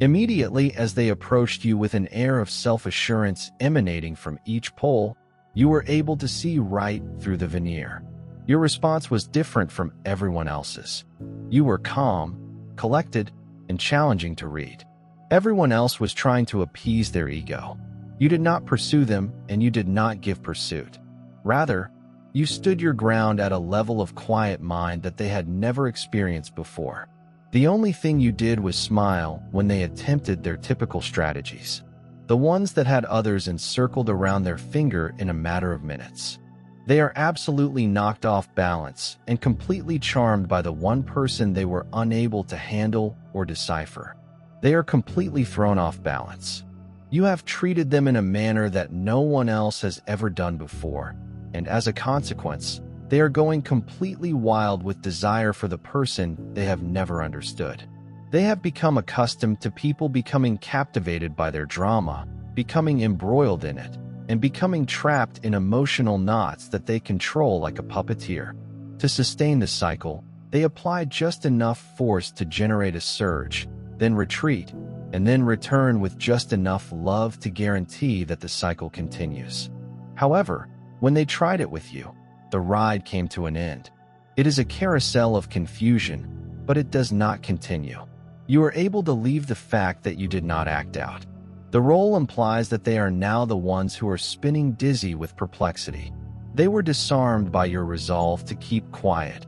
Immediately as they approached you with an air of self-assurance emanating from each pole, you were able to see right through the veneer. Your response was different from everyone else's. You were calm, collected, and challenging to read. Everyone else was trying to appease their ego. You did not pursue them, and you did not give pursuit. Rather, you stood your ground at a level of quiet mind that they had never experienced before. The only thing you did was smile when they attempted their typical strategies, the ones that had others encircled around their finger in a matter of minutes. They are absolutely knocked off balance and completely charmed by the one person they were unable to handle or decipher. They are completely thrown off balance. You have treated them in a manner that no one else has ever done before, and as a consequence, they are going completely wild with desire for the person they have never understood. They have become accustomed to people becoming captivated by their drama, becoming embroiled in it, and becoming trapped in emotional knots that they control like a puppeteer. To sustain the cycle, they apply just enough force to generate a surge, then retreat, and then return with just enough love to guarantee that the cycle continues. However, when they tried it with you, the ride came to an end. It is a carousel of confusion, but it does not continue. You are able to leave the fact that you did not act out. The role implies that they are now the ones who are spinning dizzy with perplexity. They were disarmed by your resolve to keep quiet,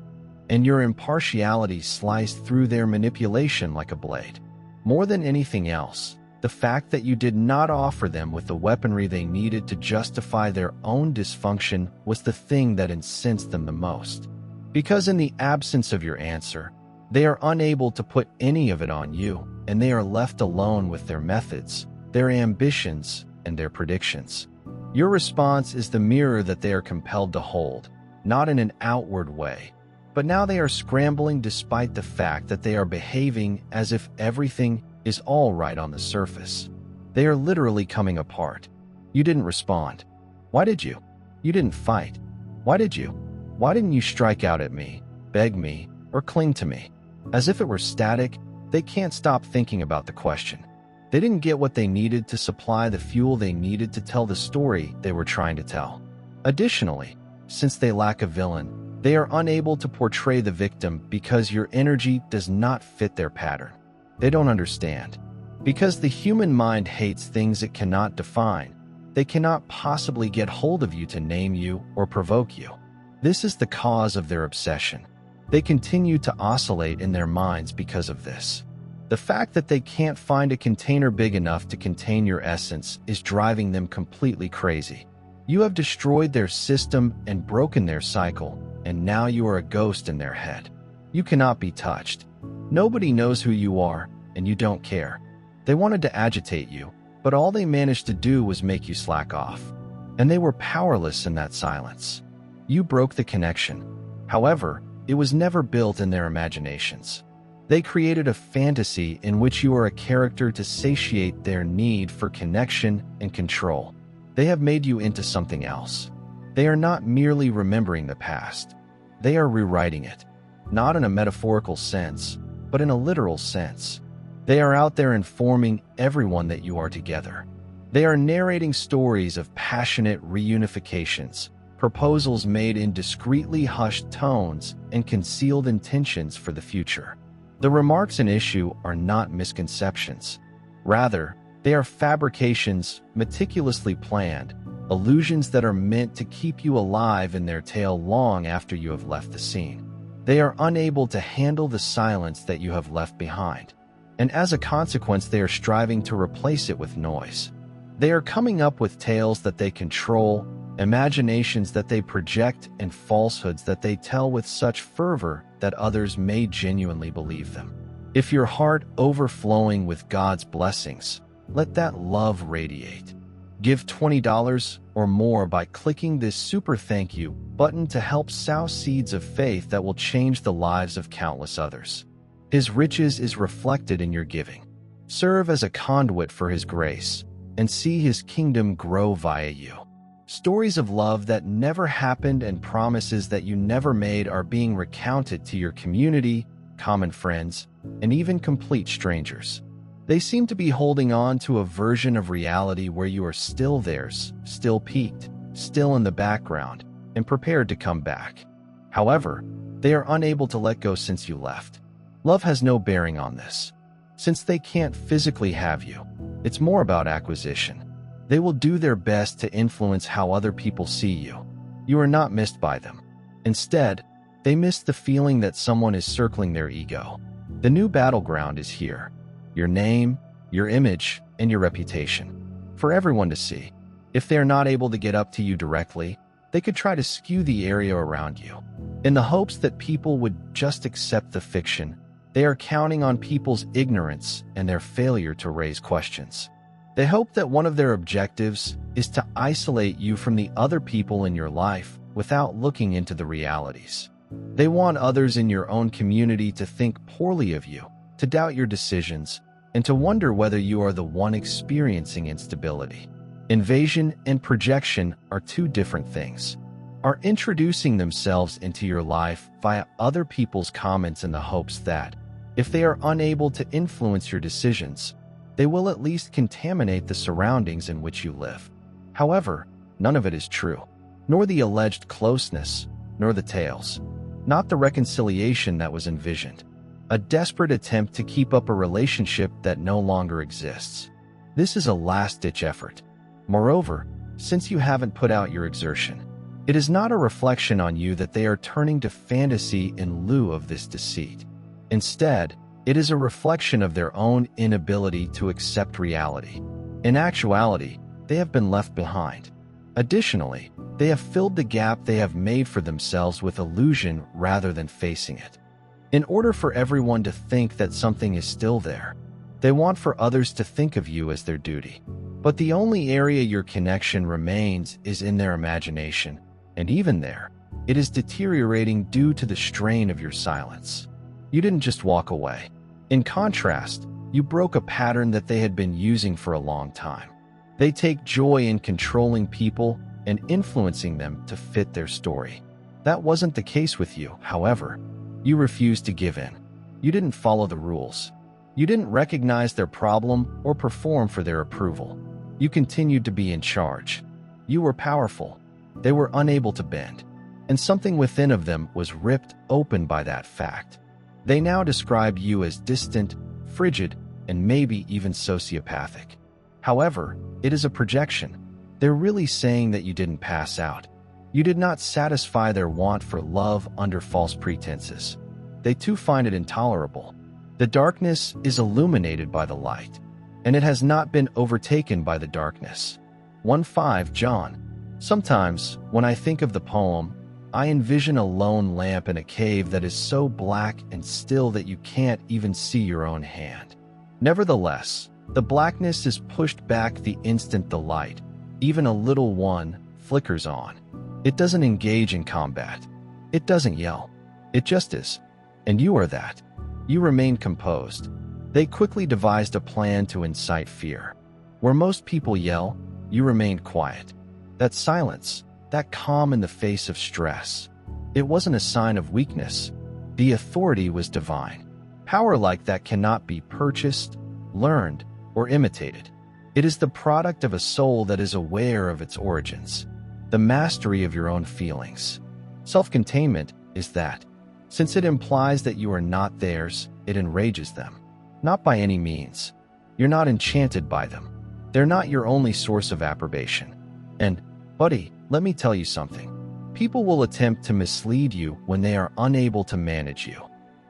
and your impartiality sliced through their manipulation like a blade. More than anything else, the fact that you did not offer them with the weaponry they needed to justify their own dysfunction was the thing that incensed them the most. Because in the absence of your answer, they are unable to put any of it on you, and they are left alone with their methods, their ambitions, and their predictions. Your response is the mirror that they are compelled to hold, not in an outward way, but now they are scrambling despite the fact that they are behaving as if everything is all right on the surface. They are literally coming apart. You didn't respond. Why did you? You didn't fight. Why did you? Why didn't you strike out at me, beg me, or cling to me? As if it were static, they can't stop thinking about the question. They didn't get what they needed to supply the fuel they needed to tell the story they were trying to tell. Additionally, since they lack a villain, they are unable to portray the victim because your energy does not fit their pattern. They don't understand. Because the human mind hates things it cannot define, they cannot possibly get hold of you to name you or provoke you. This is the cause of their obsession. They continue to oscillate in their minds because of this. The fact that they can't find a container big enough to contain your essence is driving them completely crazy. You have destroyed their system and broken their cycle, and now you are a ghost in their head. You cannot be touched. Nobody knows who you are, and you don't care. They wanted to agitate you, but all they managed to do was make you slack off. And they were powerless in that silence. You broke the connection. However, it was never built in their imaginations. They created a fantasy in which you are a character to satiate their need for connection and control. They have made you into something else. They are not merely remembering the past. They are rewriting it, not in a metaphorical sense, but in a literal sense. They are out there informing everyone that you are together. They are narrating stories of passionate reunifications, proposals made in discreetly hushed tones, and concealed intentions for the future. The remarks in issue are not misconceptions. Rather, they are fabrications meticulously planned, illusions that are meant to keep you alive in their tale long after you have left the scene. They are unable to handle the silence that you have left behind, and as a consequence they are striving to replace it with noise. They are coming up with tales that they control, imaginations that they project, and falsehoods that they tell with such fervor that others may genuinely believe them. If your heart overflowing with God's blessings, let that love radiate. Give $20 or more by clicking this super thank you button to help sow seeds of faith that will change the lives of countless others. His riches is reflected in your giving. Serve as a conduit for His grace and see His kingdom grow via you. Stories of love that never happened and promises that you never made are being recounted to your community, common friends, and even complete strangers. They seem to be holding on to a version of reality where you are still theirs, still peaked, still in the background, and prepared to come back. However, they are unable to let go since you left. Love has no bearing on this. Since they can't physically have you, it's more about acquisition. They will do their best to influence how other people see you. You are not missed by them. Instead, they miss the feeling that someone is circling their ego. The new battleground is here. Your name, your image, and your reputation. For everyone to see. If they are not able to get up to you directly, they could try to skew the area around you. In the hopes that people would just accept the fiction, they are counting on people's ignorance and their failure to raise questions. They hope that one of their objectives is to isolate you from the other people in your life without looking into the realities. They want others in your own community to think poorly of you, to doubt your decisions, and to wonder whether you are the one experiencing instability. Invasion and projection are two different things. Are introducing themselves into your life via other people's comments in the hopes that, if they are unable to influence your decisions, they will at least contaminate the surroundings in which you live. However, none of it is true, nor the alleged closeness, nor the tales, not the reconciliation that was envisioned. A desperate attempt to keep up a relationship that no longer exists. This is a last-ditch effort. Moreover, since you haven't put out your exertion, it is not a reflection on you that they are turning to fantasy in lieu of this deceit. Instead, it is a reflection of their own inability to accept reality. In actuality, they have been left behind. Additionally, they have filled the gap they have made for themselves with illusion rather than facing it. In order for everyone to think that something is still there, they want for others to think of you as their duty. But the only area your connection remains is in their imagination, and even there, it is deteriorating due to the strain of your silence. You didn't just walk away. In contrast, you broke a pattern that they had been using for a long time. They take joy in controlling people and influencing them to fit their story. That wasn't the case with you, however. You refused to give in. You didn't follow the rules. You didn't recognize their problem or perform for their approval. You continued to be in charge. You were powerful. They were unable to bend. And something within of them was ripped open by that fact. They now describe you as distant, frigid, and maybe even sociopathic. However, it is a projection. They're really saying that you didn't pass out. You did not satisfy their want for love under false pretenses. They too find it intolerable. The darkness is illuminated by the light, and it has not been overtaken by the darkness. 1:5 John. Sometimes, when I think of the poem, I envision a lone lamp in a cave that is so black and still that you can't even see your own hand. Nevertheless, the blackness is pushed back the instant the light, even a little one, flickers on. It doesn't engage in combat. It doesn't yell. It just is. And you are that. You remain composed. They quickly devised a plan to incite fear. Where most people yell, you remained quiet. That silence, that calm in the face of stress, it wasn't a sign of weakness. The authority was divine. Power like that cannot be purchased, learned, or imitated. It is the product of a soul that is aware of its origins, the mastery of your own feelings. Self-containment is that. Since it implies that you are not theirs, it enrages them. Not by any means. You're not enchanted by them. They're not your only source of approbation. And, buddy, let me tell you something. People will attempt to mislead you when they are unable to manage you.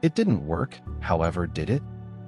It didn't work, however, did it?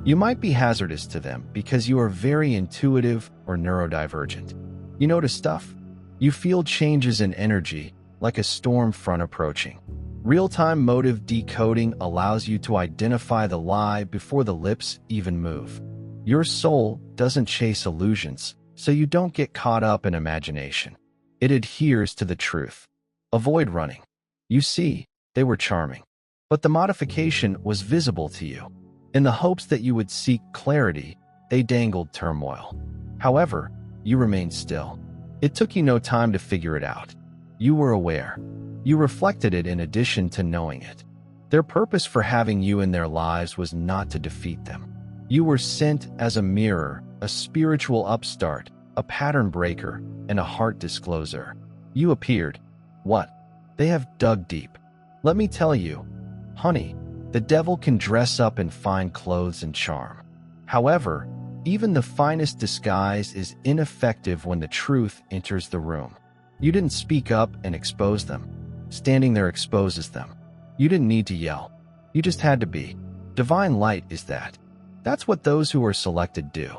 You might be hazardous to them because you are very intuitive or neurodivergent. You notice stuff. You feel changes in energy, like a storm front approaching. Real-time motive decoding allows you to identify the lie before the lips even move. Your soul doesn't chase illusions, so you don't get caught up in imagination. It adheres to the truth. Avoid running. You see, they were charming. But the modification was visible to you. In the hopes that you would seek clarity, they dangled turmoil. However, you remained still. It took you no time to figure it out. You were aware. You reflected it in addition to knowing it. Their purpose for having you in their lives was not to defeat them. You were sent as a mirror, a spiritual upstart, a pattern breaker, and a heart discloser. You appeared. What? They have dug deep. Let me tell you, honey, the devil can dress up in fine clothes and charm. However, even the finest disguise is ineffective when the truth enters the room. You didn't speak up and expose them. Standing there exposes them. You didn't need to yell. You just had to be. Divine light is that. That's what those who are selected do.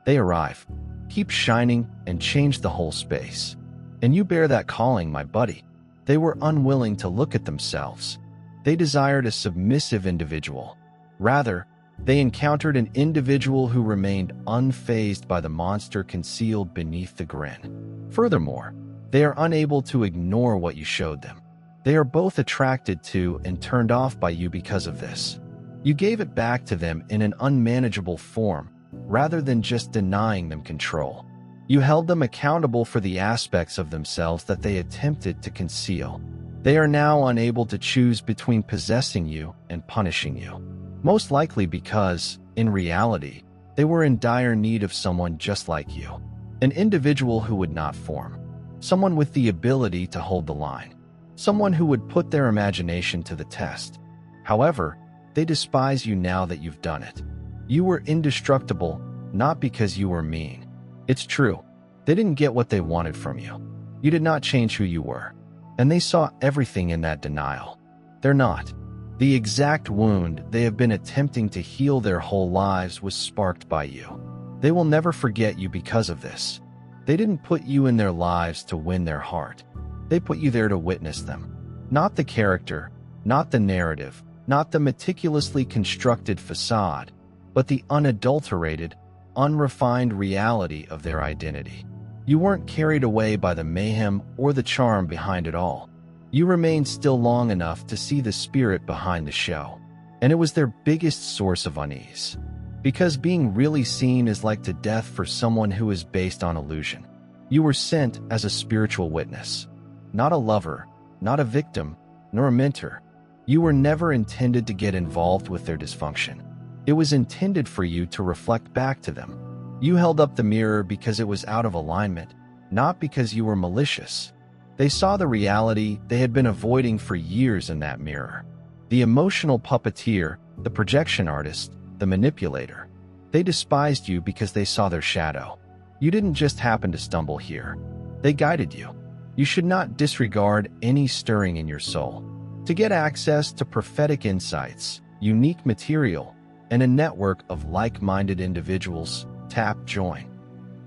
They arrive, keep shining, and change the whole space. And you bear that calling, my buddy. They were unwilling to look at themselves. They desired a submissive individual. Rather, they encountered an individual who remained unfazed by the monster concealed beneath the grin. Furthermore, they are unable to ignore what you showed them. They are both attracted to and turned off by you because of this. You gave it back to them in an unmanageable form, rather than just denying them control. You held them accountable for the aspects of themselves that they attempted to conceal. They are now unable to choose between possessing you and punishing you. Most likely because, in reality, they were in dire need of someone just like you. An individual who would not form. Someone with the ability to hold the line. Someone who would put their imagination to the test. However, they despise you now that you've done it. You were indestructible, not because you were mean. It's true, they didn't get what they wanted from you. You did not change who you were. And they saw everything in that denial. They're not. The exact wound they have been attempting to heal their whole lives was sparked by you. They will never forget you because of this. They didn't put you in their lives to win their heart. They put you there to witness them. Not the character, not the narrative, not the meticulously constructed facade, but the unadulterated, unrefined reality of their identity. You weren't carried away by the mayhem or the charm behind it all. You remained still long enough to see the spirit behind the show. And it was their biggest source of unease. Because being really seen is like to death for someone who is based on illusion. You were sent as a spiritual witness. Not a lover, not a victim, nor a mentor. You were never intended to get involved with their dysfunction. It was intended for you to reflect back to them. You held up the mirror because it was out of alignment, not because you were malicious. They saw the reality they had been avoiding for years in that mirror. The emotional puppeteer, the projection artist, the manipulator. They despised you because they saw their shadow. You didn't just happen to stumble here. They guided you. You should not disregard any stirring in your soul. To get access to prophetic insights, unique material, and a network of like-minded individuals, tap Join.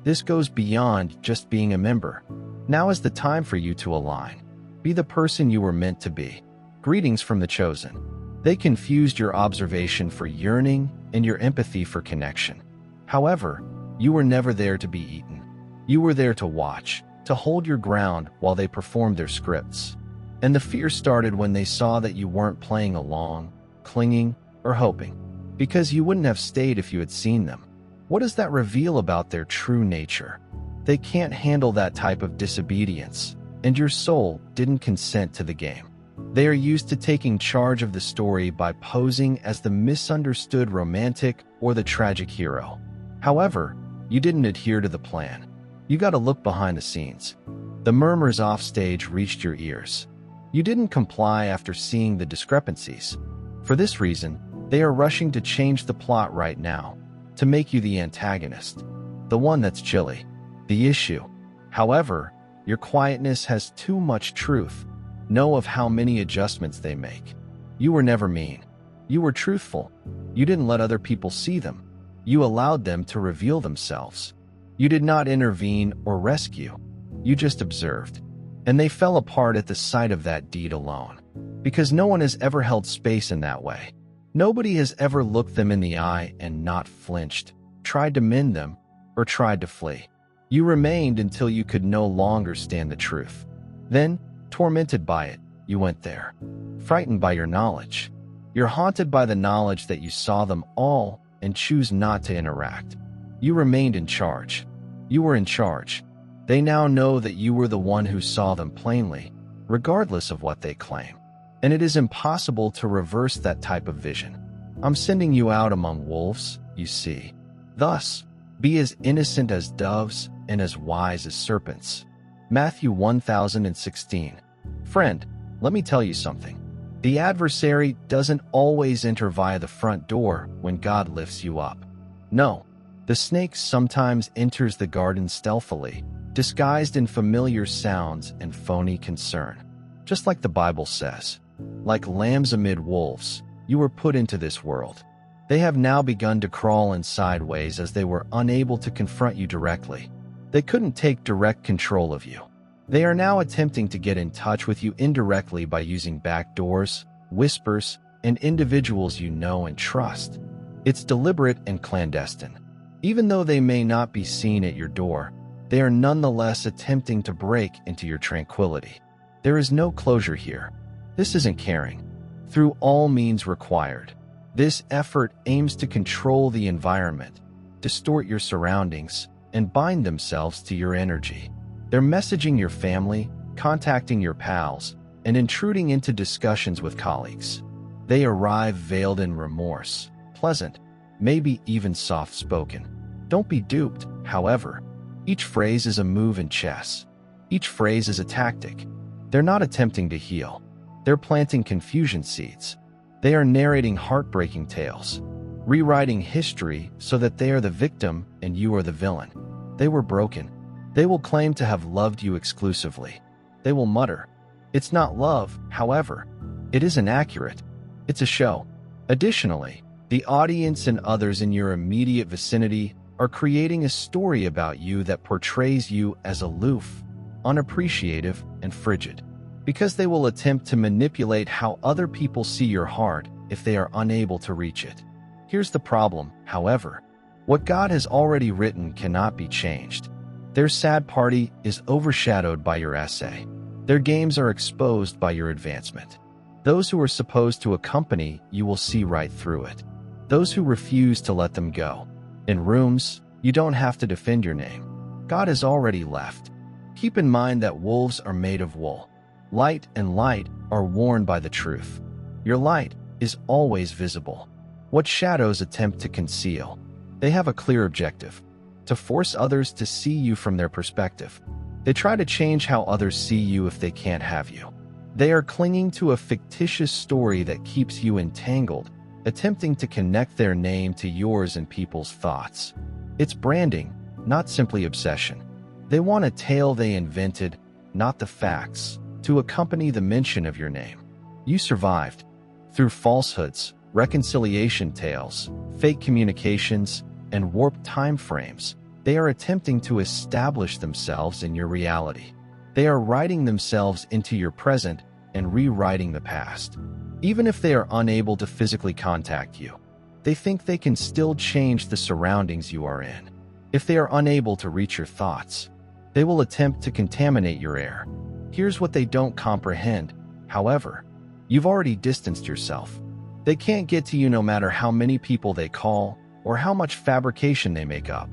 This goes beyond just being a member. Now is the time for you to align. Be the person you were meant to be. Greetings from the chosen. They confused your observation for yearning and your empathy for connection. However, you were never there to be eaten. You were there to watch, to hold your ground while they performed their scripts. And the fear started when they saw that you weren't playing along, clinging, or hoping. Because you wouldn't have stayed if you had seen them. What does that reveal about their true nature? They can't handle that type of disobedience, and your soul didn't consent to the game. They are used to taking charge of the story by posing as the misunderstood romantic or the tragic hero. However, you didn't adhere to the plan. You got to look behind the scenes. The murmurs offstage reached your ears. You didn't comply after seeing the discrepancies. For this reason, they are rushing to change the plot right now, to make you the antagonist, the one that's chilly, the issue. However, your quietness has too much truth. Know of how many adjustments they make. You were never mean. You were truthful. You didn't let other people see them. You allowed them to reveal themselves. You did not intervene or rescue. You just observed. And they fell apart at the sight of that deed alone. Because no one has ever held space in that way. Nobody has ever looked them in the eye and not flinched, tried to mend them, or tried to flee. You remained until you could no longer stand the truth. Then, tormented by it, you went there. Frightened by your knowledge. You're haunted by the knowledge that you saw them all and choose not to interact. You remained in charge. You were in charge. They now know that you were the one who saw them plainly, regardless of what they claim. And it is impossible to reverse that type of vision. I'm sending you out among wolves, you see. Thus, be as innocent as doves and as wise as serpents. Matthew 1016. Friend, let me tell you something. The adversary doesn't always enter via the front door when God lifts you up. No, the snake sometimes enters the garden stealthily, disguised in familiar sounds and phony concern. Just like the Bible says, like lambs amid wolves, you were put into this world. They have now begun to crawl in sideways as they were unable to confront you directly. They couldn't take direct control of you. They are now attempting to get in touch with you indirectly by using back doors, whispers, and individuals you know and trust. It's deliberate and clandestine. Even though they may not be seen at your door, they are nonetheless attempting to break into your tranquility. There is no closure here. This isn't caring. Through all means required, this effort aims to control the environment, distort your surroundings, and bind themselves to your energy. They're messaging your family, contacting your pals, and intruding into discussions with colleagues. They arrive veiled in remorse, pleasant, maybe even soft-spoken. Don't be duped, however. Each phrase is a move in chess. Each phrase is a tactic. They're not attempting to heal. They're planting confusion seeds. They are narrating heartbreaking tales, rewriting history so that they are the victim and you are the villain. They were broken. They will claim to have loved you exclusively. They will mutter, "It's not love, however. It isn't accurate. It's a show." Additionally, the audience and others in your immediate vicinity are creating a story about you that portrays you as aloof, unappreciative, and frigid, because they will attempt to manipulate how other people see your heart if they are unable to reach it. Here's the problem, however. What God has already written cannot be changed. Their sad party is overshadowed by your essay. Their games are exposed by your advancement. Those who are supposed to accompany you will see right through it. Those who refuse to let them go. In rooms, you don't have to defend your name. God has already left. Keep in mind that wolves are made of wool. Light and light are worn by the truth. Your light is always visible. What shadows attempt to conceal? They have a clear objective: to force others to see you from their perspective. They try to change how others see you if they can't have you. They are clinging to a fictitious story that keeps you entangled, attempting to connect their name to yours and people's thoughts. It's branding, not simply obsession. They want a tale they invented, not the facts, to accompany the mention of your name. You survived. Through falsehoods, reconciliation tales, fake communications, and warped time frames, they are attempting to establish themselves in your reality. They are writing themselves into your present and rewriting the past. Even if they are unable to physically contact you, they think they can still change the surroundings you are in. If they are unable to reach your thoughts, they will attempt to contaminate your air. Here's what they don't comprehend, however. You've already distanced yourself. They can't get to you no matter how many people they call or how much fabrication they make up.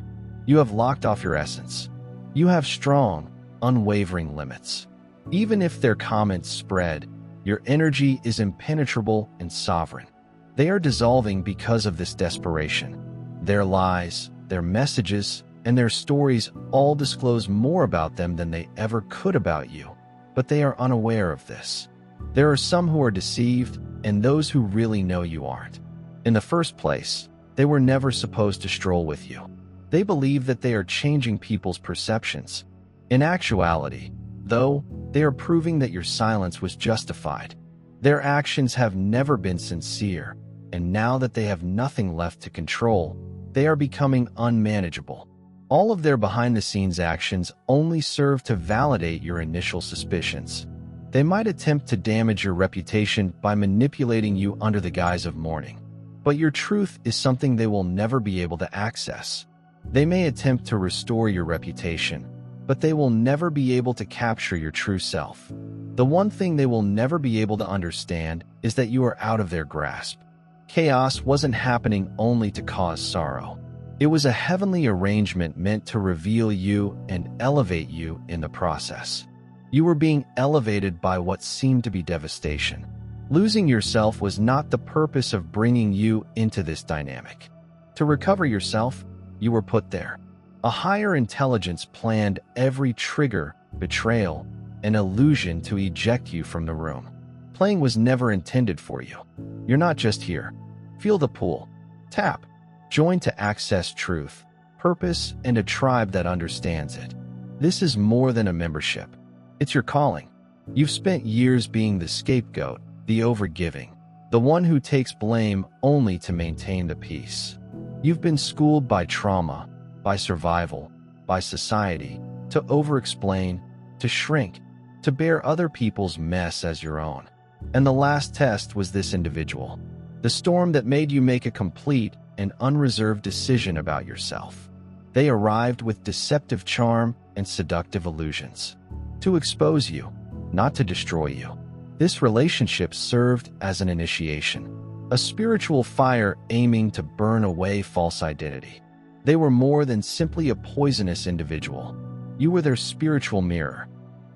You have locked off your essence. You have strong, unwavering limits. Even if their comments spread, your energy is impenetrable and sovereign. They are dissolving because of this desperation. Their lies, their messages, and their stories all disclose more about them than they ever could about you, but they are unaware of this. There are some who are deceived, and those who really know you aren't. In the first place, they were never supposed to stroll with you. They believe that they are changing people's perceptions. In actuality, though, they are proving that your silence was justified. Their actions have never been sincere, and now that they have nothing left to control, they are becoming unmanageable. All of their behind-the-scenes actions only serve to validate your initial suspicions. They might attempt to damage your reputation by manipulating you under the guise of mourning. But your truth is something they will never be able to access. They may attempt to restore your reputation, but they will never be able to capture your true self. The one thing they will never be able to understand is that you are out of their grasp. Chaos wasn't happening only to cause sorrow. It was a heavenly arrangement meant to reveal you and elevate you in the process. You were being elevated by what seemed to be devastation. Losing yourself was not the purpose of bringing you into this dynamic. To recover yourself, you were put there. A higher intelligence planned every trigger, betrayal, and illusion to eject you from the room. Playing was never intended for you. You're not just here. Feel the pull. Tap. Join to access truth, purpose, and a tribe that understands it. This is more than a membership. It's your calling. You've spent years being the scapegoat, the overgiving, the one who takes blame only to maintain the peace. You've been schooled by trauma, by survival, by society, to over-explain, to shrink, to bear other people's mess as your own. And the last test was this individual, the storm that made you make a complete and unreserved decision about yourself. They arrived with deceptive charm and seductive illusions. To expose you, not to destroy you. This relationship served as an initiation, a spiritual fire aiming to burn away false identity. They were more than simply a poisonous individual. You were their spiritual mirror.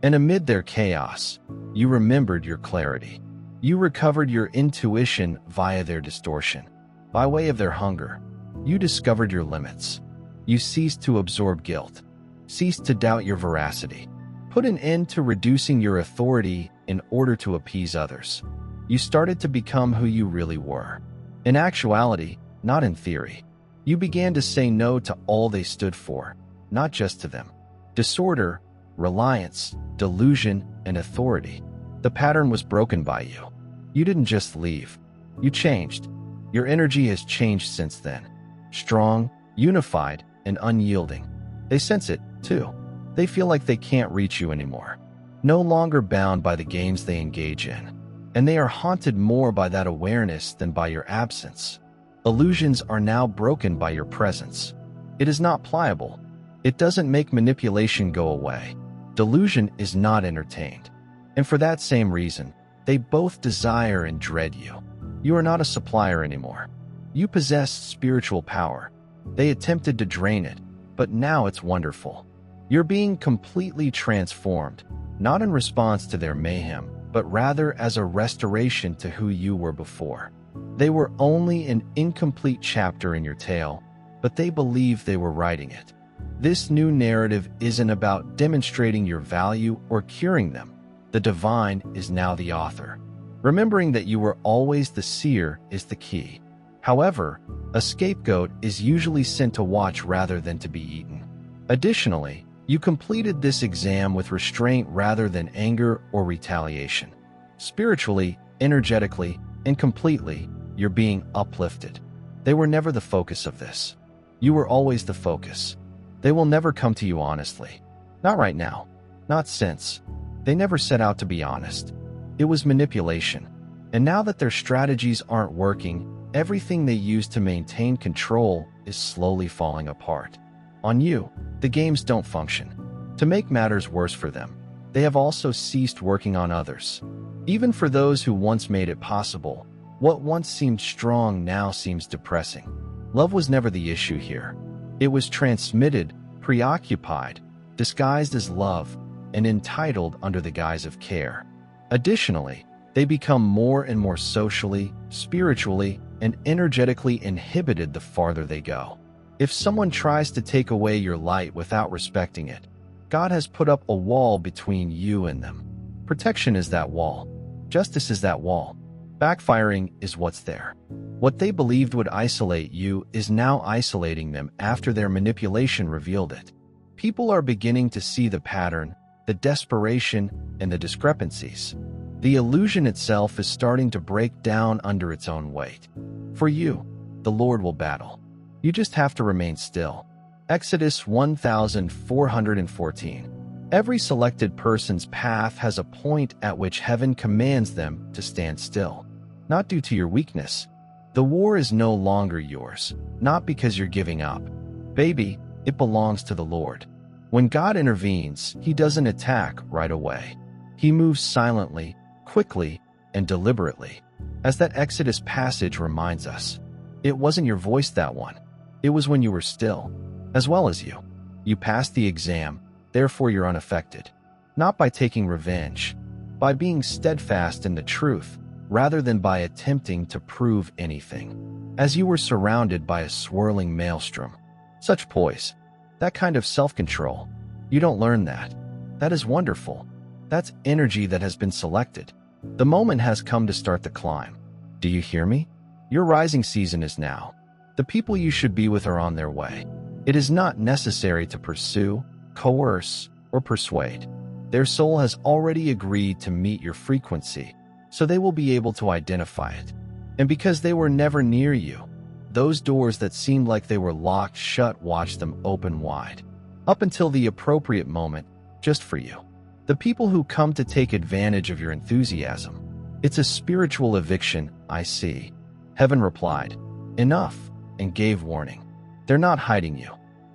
And amid their chaos, you remembered your clarity. You recovered your intuition via their distortion. By way of their hunger, you discovered your limits. You ceased to absorb guilt, ceased to doubt your veracity, put an end to reducing your authority in order to appease others. You started to become who you really were. In actuality, not in theory. You began to say no to all they stood for, not just to them. Disorder, reliance, delusion, and authority. The pattern was broken by you. You didn't just leave. You changed. Your energy has changed since then. Strong, unified, and unyielding. They sense it, too. They feel like they can't reach you anymore. No longer bound by the games they engage in. And they are haunted more by that awareness than by your absence. Illusions are now broken by your presence. It is not pliable. It doesn't make manipulation go away. Delusion is not entertained. And for that same reason, they both desire and dread you. You are not a supplier anymore. You possess spiritual power. They attempted to drain it, but now it's wonderful. You're being completely transformed, not in response to their mayhem, but rather as a restoration to who you were before. They were only an incomplete chapter in your tale, but they believed they were writing it. This new narrative isn't about demonstrating your value or curing them. The divine is now the author. Remembering that you were always the seer is the key. However, a scapegoat is usually sent to watch rather than to be eaten. Additionally, you completed this exam with restraint rather than anger or retaliation. Spiritually, energetically, and completely, you're being uplifted. They were never the focus of this. You were always the focus. They will never come to you honestly. Not right now. Not since. They never set out to be honest. It was manipulation. And now that their strategies aren't working, everything they used to maintain control is slowly falling apart. On you, the games don't function. To make matters worse for them, they have also ceased working on others. Even for those who once made it possible, what once seemed strong now seems depressing. Love was never the issue here. It was transmitted, preoccupied, disguised as love, and entitled under the guise of care. Additionally, they become more and more socially, spiritually, and energetically inhibited the farther they go. If someone tries to take away your light without respecting it, God has put up a wall between you and them. Protection is that wall. Justice is that wall. Backfiring is what's there. What they believed would isolate you is now isolating them after their manipulation revealed it. People are beginning to see the pattern, the desperation, and the discrepancies. The illusion itself is starting to break down under its own weight. For you, the Lord will battle. You just have to remain still. Exodus 1414. Every selected person's path has a point at which heaven commands them to stand still. Not due to your weakness. The war is no longer yours, not because you're giving up. Baby, it belongs to the Lord. When God intervenes, He doesn't attack right away. He moves silently, quickly, and deliberately. As that Exodus passage reminds us, it wasn't your voice that won. It was when you were still, as well as you. You passed the exam, therefore you're unaffected. Not by taking revenge, by being steadfast in the truth, rather than by attempting to prove anything. As you were surrounded by a swirling maelstrom. Such poise. That kind of self-control. You don't learn that. That is wonderful. That's energy that has been selected. The moment has come to start the climb. Do you hear me? Your rising season is now. The people you should be with are on their way. It is not necessary to pursue, coerce, or persuade. Their soul has already agreed to meet your frequency, so they will be able to identify it. And because they were never near you, those doors that seemed like they were locked shut, watch them open wide. Up until the appropriate moment, just for you. The people who come to take advantage of your enthusiasm. It's a spiritual eviction, I see. Heaven replied, enough, and gave warning. They're not hiding you.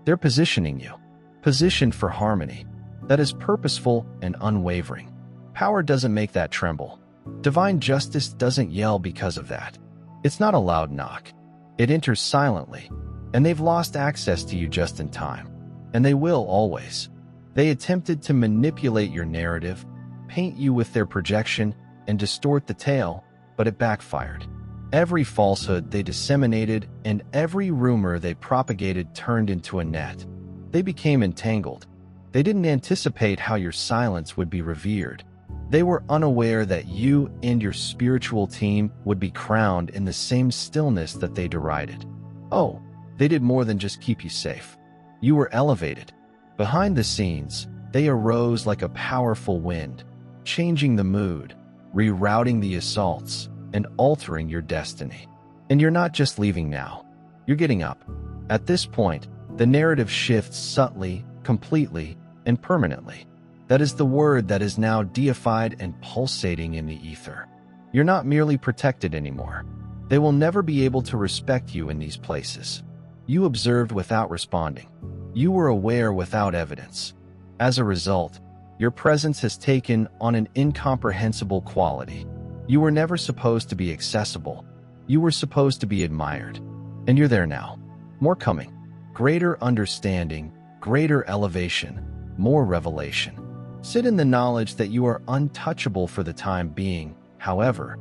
They're positioning you. Positioned for harmony. That is purposeful and unwavering. Power doesn't make that tremble. Divine justice doesn't yell because of that. It's not a loud knock. It enters silently, and they've lost access to you just in time. And they will always. They attempted to manipulate your narrative, paint you with their projection, and distort the tale, but it backfired. Every falsehood they disseminated and every rumor they propagated turned into a net. They became entangled. They didn't anticipate how your silence would be revered. They were unaware that you and your spiritual team would be crowned in the same stillness that they derided. Oh, they did more than just keep you safe. You were elevated. Behind the scenes, they arose like a powerful wind, changing the mood, rerouting the assaults, and altering your destiny. And you're not just leaving now. You're getting up. At this point, the narrative shifts subtly, completely, and permanently. That is the word that is now deified and pulsating in the ether. You're not merely protected anymore. They will never be able to respect you in these places. You observed without responding. You were aware without evidence. As a result, your presence has taken on an incomprehensible quality. You were never supposed to be accessible. You were supposed to be admired. And you're there now. More coming. Greater understanding, greater elevation, more revelation. Sit in the knowledge that you are untouchable for the time being. However,